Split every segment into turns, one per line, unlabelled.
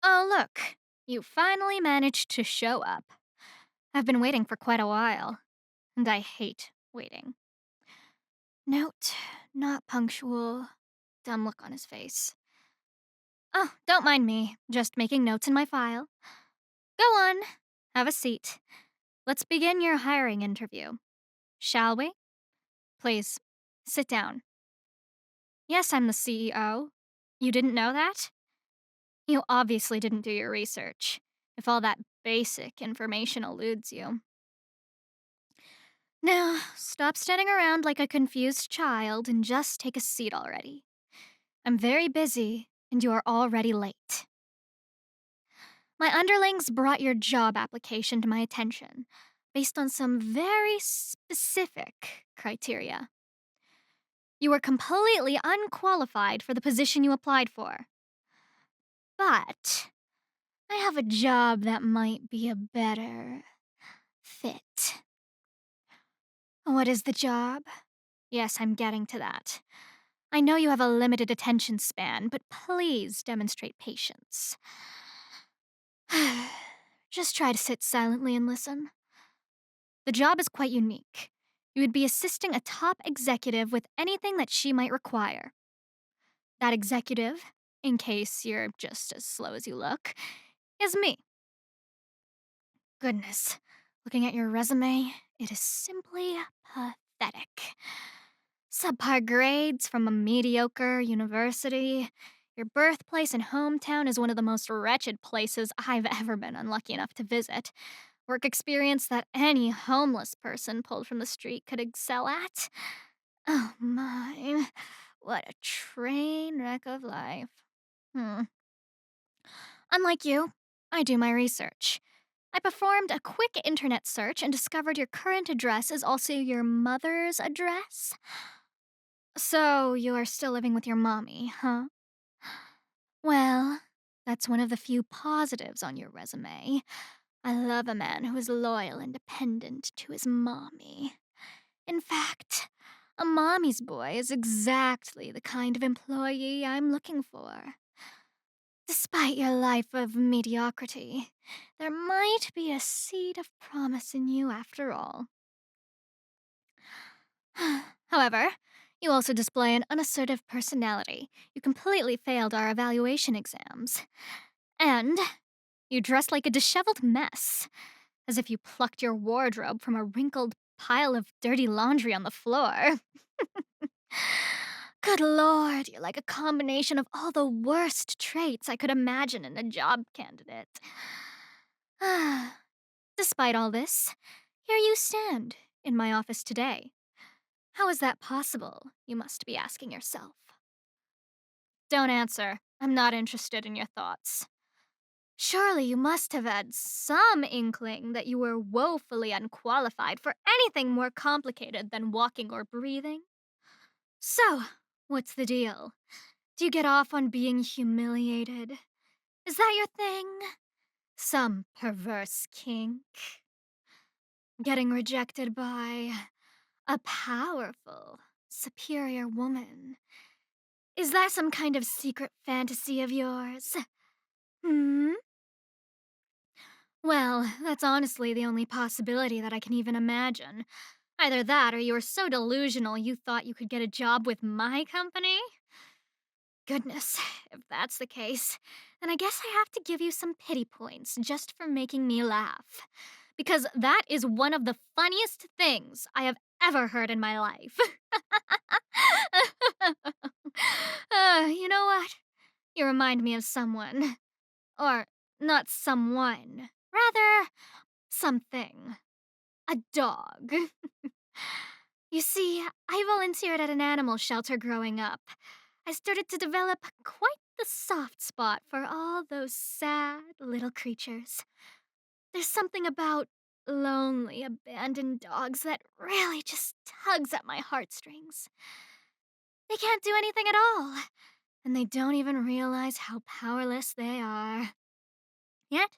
Oh, look. You finally managed to show up. I've been waiting for quite a while, and I hate waiting. Note, not punctual. Dumb look on his face. Oh, don't mind me. Just making notes in my file. Go on. Have a seat. Let's begin your hiring interview. Shall we? Please, sit down. Yes, I'm the CEO. You didn't know that? You obviously didn't do your research, if all that basic information eludes you. Now, stop standing around like a confused child and just take a seat already. I'm very busy, and you are already late. My underlings brought your job application to my attention based on some very specific criteria. You were completely unqualified for the position you applied for. But I have a job that might be a better fit. What is the job? Yes, I'm getting to that. I know you have a limited attention span, but please demonstrate patience. Just try to sit silently and listen. The job is quite unique. You would be assisting a top executive with anything that she might require. That executive, in case you're just as slow as you look, is me. Goodness, looking at your resume, it is simply pathetic. Subpar grades from a mediocre university. Your birthplace and hometown is one of the most wretched places I've ever been unlucky enough to visit. Work experience that any homeless person pulled from the street could excel at. Oh my, what a train wreck of life. Hmm. Unlike you, I do my research. I performed a quick internet search and discovered your current address is also your mother's address. So, you are still living with your mommy, huh? Well, that's one of the few positives on your resume. I love a man who is loyal and dependent to his mommy. In fact, a mommy's boy is exactly the kind of employee I'm looking for. Despite your life of mediocrity, there might be a seed of promise in you after all. However, you also display an unassertive personality. You completely failed our evaluation exams. And you dress like a disheveled mess, as if you plucked your wardrobe from a wrinkled pile of dirty laundry on the floor. Good lord, you're like a combination of all the worst traits I could imagine in a job candidate. Despite all this, here you stand in my office today. How is that possible, you must be asking yourself. Don't answer. I'm not interested in your thoughts. Surely you must have had some inkling that you were woefully unqualified for anything more complicated than walking or breathing. So, what's the deal? Do you get off on being humiliated? Is that your thing? Some perverse kink? Getting rejected by a powerful, superior woman? Is that some kind of secret fantasy of yours? Hmm? Well, that's honestly the only possibility that I can even imagine. Either that or you were so delusional you thought you could get a job with my company? Goodness, if that's the case, then I guess I have to give you some pity points just for making me laugh. Because that is one of the funniest things I have ever heard in my life. You know what? You remind me of someone. Or, not someone. Rather, something. A dog. You see, I volunteered at an animal shelter growing up. I started to develop quite the soft spot for all those sad little creatures. There's something about lonely, abandoned dogs that really just tugs at my heartstrings. They can't do anything at all, and they don't even realize how powerless they are. Yet,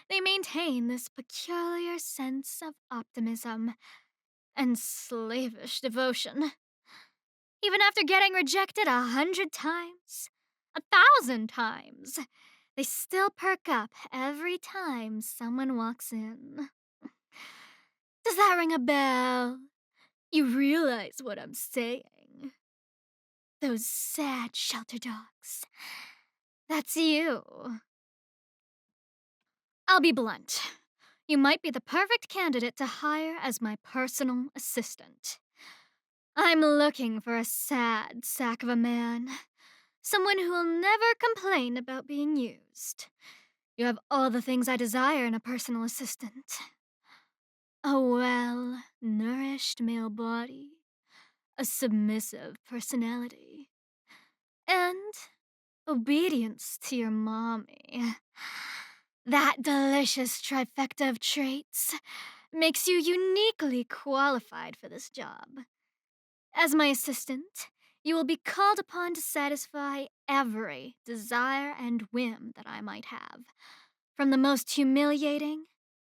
they maintain this peculiar sense of optimism and slavish devotion. Even after getting rejected 100 times, 1,000 times, They still perk up every time someone walks in. Does that ring a bell? You realize what I'm saying? Those sad shelter dogs. That's you. I'll be blunt. You might be the perfect candidate to hire as my personal assistant. I'm looking for a sad sack of a man. Someone who will never complain about being used. You have all the things I desire in a personal assistant: a well nourished male body, a submissive personality, and obedience to your mommy. That delicious trifecta of traits makes you uniquely qualified for this job. As my assistant, you will be called upon to satisfy every desire and whim that I might have, from the most humiliating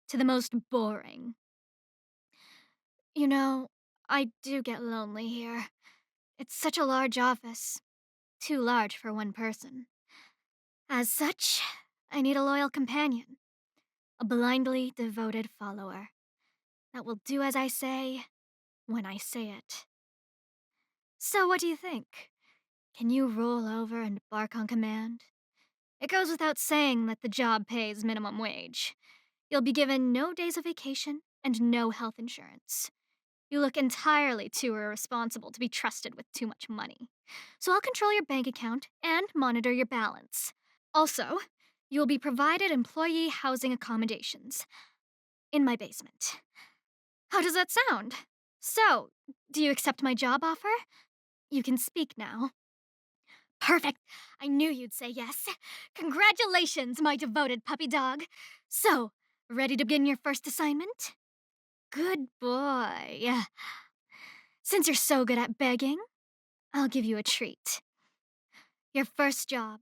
to the most boring. You know, I do get lonely here. It's such a large office, too large for one person. As such, I need a loyal companion, a blindly devoted follower that will do as I say when I say it. So, what do you think? Can you roll over and bark on command? It goes without saying that the job pays minimum wage. You'll be given no days of vacation and no health insurance. You look entirely too irresponsible to be trusted with too much money. So I'll control your bank account and monitor your balance. Also, you will be provided employee housing accommodations in my basement. How does that sound? So, do you accept my job offer? You can speak now. Perfect. I knew you'd say yes. Congratulations, my devoted puppy dog. So, ready to begin your first assignment? Good boy. Since you're so good at begging, I'll give you a treat. Your first job